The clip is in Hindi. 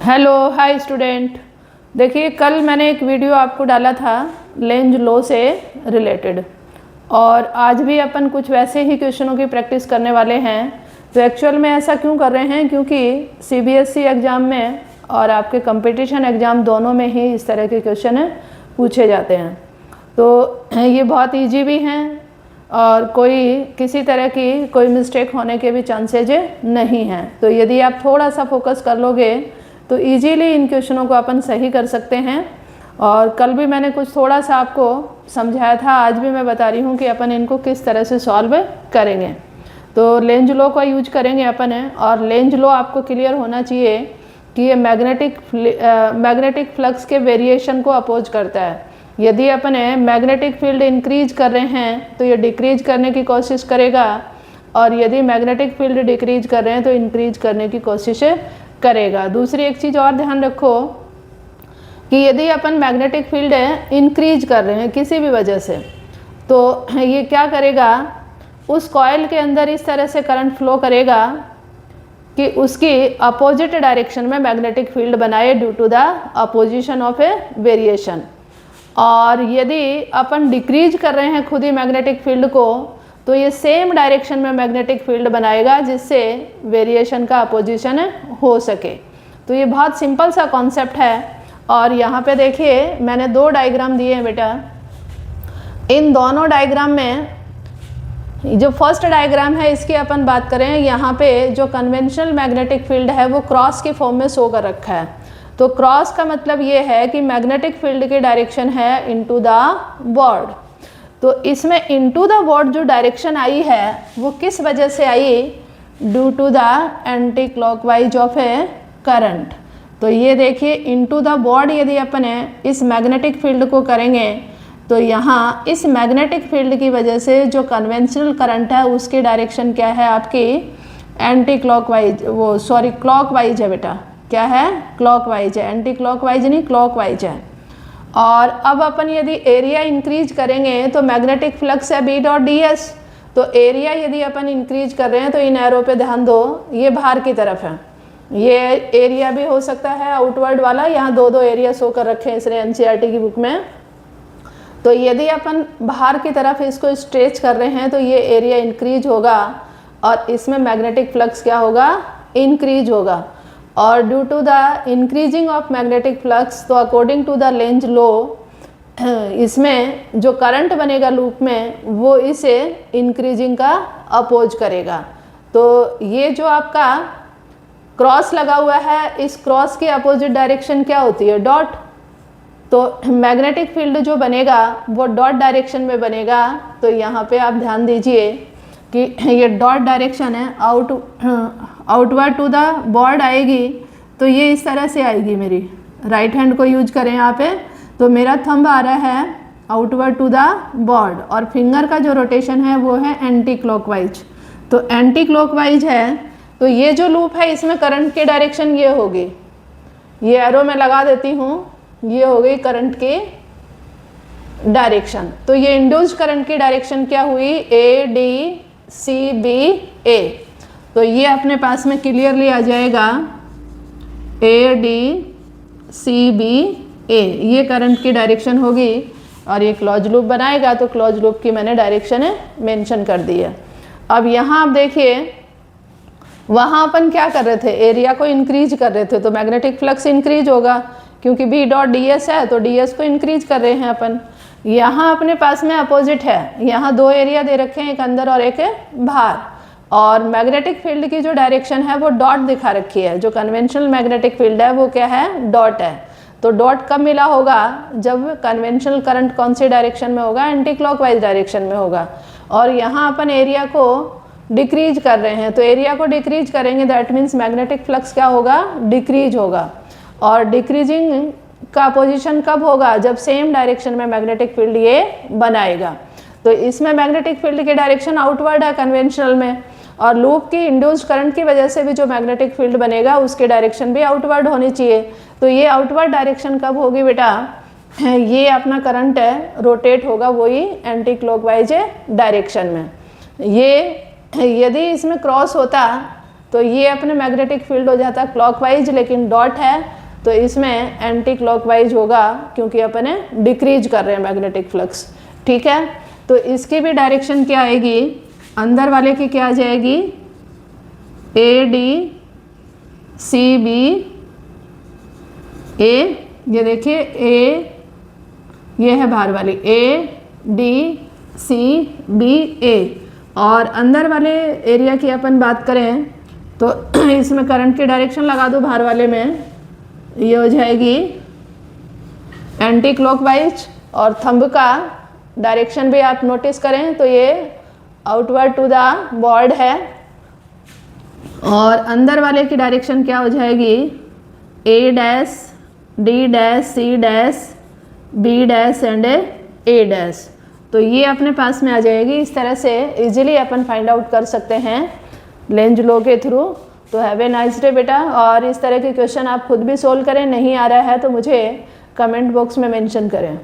Hello hi student. देखिए कल मैंने एक वीडियो आपको डाला था लेंज लॉ से रिलेटेड, और आज भी अपन कुछ वैसे ही क्वेश्चनों की प्रैक्टिस करने वाले हैं। तो एक्चुअल में ऐसा क्यों कर रहे हैं, क्योंकि सीबीएसई एग्ज़ाम में और आपके कंपटीशन एग्ज़ाम दोनों में ही इस तरह के क्वेश्चन पूछे जाते हैं। तो ये बहुत ईजी भी हैं और कोई किसी तरह की कोई मिस्टेक होने के भी चांसेज नहीं हैं। तो यदि आप थोड़ा सा फोकस कर लोगे तो इजीली इन क्वेश्चनों को अपन सही कर सकते हैं। और कल भी मैंने कुछ थोड़ा सा आपको समझाया था, आज भी मैं बता रही हूँ कि अपन इनको किस तरह से सॉल्व करेंगे। तो लेंज लॉ का यूज करेंगे अपन है, और लेंज लॉ आपको क्लियर होना चाहिए कि ये मैग्नेटिक फ्लक्स के वेरिएशन को अपोज करता है। यदि अपन मैग्नेटिक फील्ड इंक्रीज कर रहे हैं तो ये डिक्रीज करने की कोशिश करेगा, और यदि मैग्नेटिक फील्ड डिक्रीज कर रहे हैं तो इंक्रीज करने की कोशिश करेगा। दूसरी एक चीज़ और ध्यान रखो कि यदि अपन मैग्नेटिक फील्ड इंक्रीज कर रहे हैं किसी भी वजह से, तो ये क्या करेगा, उस कॉइल के अंदर इस तरह से करंट फ्लो करेगा कि उसकी अपोजिट डायरेक्शन में मैग्नेटिक फील्ड बनाए due to the opposition of a variation. और यदि अपन डिक्रीज कर रहे हैं खुद ही मैग्नेटिक फील्ड को, तो ये सेम डायरेक्शन में मैग्नेटिक फील्ड बनाएगा जिससे वेरिएशन का अपोजिशन हो सके। तो ये बहुत सिंपल सा कॉन्सेप्ट है। और यहाँ पे देखिए मैंने दो डायग्राम दिए हैं बेटा। इन दोनों डायग्राम में जो फर्स्ट डायग्राम है इसकी अपन बात करें, यहाँ पे जो कन्वेंशनल मैग्नेटिक फील्ड है वो क्रॉस के फॉर्म में शो कर रखा है। तो क्रॉस का मतलब ये है कि मैग्नेटिक फील्ड की डायरेक्शन है इनटू द बोर्ड। तो इसमें इनटू द बोर्ड जो डायरेक्शन आई है वो किस वजह से आई, due to the anti clockwise of a current. तो ये देखिए इनटू द बोर्ड यदि अपन इस मैग्नेटिक फील्ड को करेंगे तो यहाँ इस मैग्नेटिक फील्ड की वजह से जो कन्वेंशनल करंट है उसकी डायरेक्शन क्या है आपकी, एंटी क्लॉकवाइज, वो सॉरी क्लॉकवाइज है बेटा। क्या है, क्लॉकवाइज है, एंटी क्लॉकवाइज नहीं क्लॉकवाइज है। और अब अपन यदि एरिया इंक्रीज करेंगे तो मैग्नेटिक फ्लक्स है बी डॉट डी एस। तो एरिया यदि अपन इंक्रीज कर रहे हैं तो इन एरो पे ध्यान दो, ये बाहर की तरफ है, ये एरिया भी हो सकता है आउटवर्ड वाला। यहाँ दो दो एरिया शो कर रखे हैं इसने एनसीईआरटी की बुक में। तो यदि अपन बाहर की तरफ इसको स्ट्रेच कर रहे हैं तो ये एरिया इंक्रीज होगा और इसमें मैग्नेटिक फ्लक्स क्या होगा, इंक्रीज होगा। और due to the increasing of magnetic flux, तो according to the Lenz law इसमें जो करंट बनेगा लूप में वो इसे इंक्रीजिंग का अपोज करेगा। तो ये जो आपका क्रॉस लगा हुआ है, इस क्रॉस की अपोजिट डायरेक्शन क्या होती है, डॉट। तो मैग्नेटिक फील्ड जो बनेगा वो डॉट डायरेक्शन में बनेगा। तो यहाँ पे आप ध्यान दीजिए कि ये डॉट डायरेक्शन है, आउटवर्ड टू द बोर्ड आएगी। तो ये इस तरह से आएगी, मेरी राइट हैंड को यूज करें यहाँ पे, तो मेरा थंब आ रहा है आउटवर्ड टू द बोर्ड, और फिंगर का जो रोटेशन है वो है एंटी क्लॉकवाइज। तो एंटी क्लॉकवाइज है, तो ये जो लूप है इसमें करंट की डायरेक्शन ये होगी, ये एरो में लगा देती हूँ, ये हो गई करंट की डायरेक्शन। तो ये इंड्यूस्ड करंट की डायरेक्शन क्या हुई, ए डी सी बी ए। तो ये अपने पास में क्लियरली आ जाएगा ए डी सी बी ए, ये करंट की डायरेक्शन होगी। और ये क्लोज लूप बनाएगा, तो क्लोज लूप की मैंने डायरेक्शन मेंशन कर दी है। अब यहाँ आप देखिए, वहाँ अपन क्या कर रहे थे, एरिया को इंक्रीज कर रहे थे, तो मैग्नेटिक फ्लक्स इंक्रीज होगा क्योंकि बी डॉट डी एस है, तो डी एस को इंक्रीज कर रहे हैं अपन। यहाँ अपने पास में अपोजिट है, यहाँ दो एरिया दे रखे हैं, एक अंदर और एक बाहर। और मैग्नेटिक फील्ड की जो डायरेक्शन है वो डॉट दिखा रखी है, जो कन्वेंशनल मैग्नेटिक फील्ड है वो क्या है, डॉट है। तो डॉट कब मिला होगा, जब कन्वेंशनल करंट कौन सी डायरेक्शन में होगा, एंटी क्लॉकवाइज डायरेक्शन में होगा। और यहाँ अपन एरिया को डिक्रीज कर रहे हैं, तो एरिया को डिक्रीज करेंगे दैट मीन्स मैग्नेटिक फ्लक्स क्या होगा, डिक्रीज होगा। और डिक्रीजिंग का पोजीशन कब होगा, जब सेम डायरेक्शन में मैग्नेटिक फील्ड ये बनाएगा। तो इसमें मैग्नेटिक फील्ड की डायरेक्शन आउटवर्ड है कन्वेंशनल में, और लूप की इंड्यूस्ड करंट की वजह से भी जो मैग्नेटिक फील्ड बनेगा उसकी डायरेक्शन भी आउटवर्ड होनी चाहिए। तो ये आउटवर्ड डायरेक्शन कब होगी बेटा, ये अपना करंट है रोटेट होगा वही एंटी क्लॉकवाइज डायरेक्शन में। ये यदि इसमें क्रॉस होता तो ये अपने मैग्नेटिक फील्ड हो जाता क्लॉकवाइज, लेकिन डॉट है तो इसमें एंटी क्लॉकवाइज होगा क्योंकि अपने डिक्रीज कर रहे हैं मैग्नेटिक फ्लक्स। ठीक है, तो इसकी भी डायरेक्शन क्या आएगी, अंदर वाले की क्या आ जाएगी, ए डी सी बी ए, ये देखिए ए, ये है बाहर वाली ए डी सी बी ए, और अंदर वाले एरिया की अपन बात करें तो इसमें करंट की डायरेक्शन लगा दो बाहर वाले में, ये हो जाएगी एंटी क्लॉकवाइज, और थंब का डायरेक्शन भी आप नोटिस करें तो ये आउटवर्ड टू द बॉर्ड है, और अंदर वाले की डायरेक्शन क्या हो जाएगी, A dash D dash C dash B dash and A dash. तो ये अपने पास में आ जाएगी। इस तरह से इजीली अपन फाइंड आउट कर सकते हैं लेंज लॉ के थ्रू। तो हैव ए नाइस डे बेटा, और इस तरह के क्वेश्चन आप खुद भी सोल्व करें, नहीं आ रहा है तो मुझे कमेंट बॉक्स में मेंशन करें।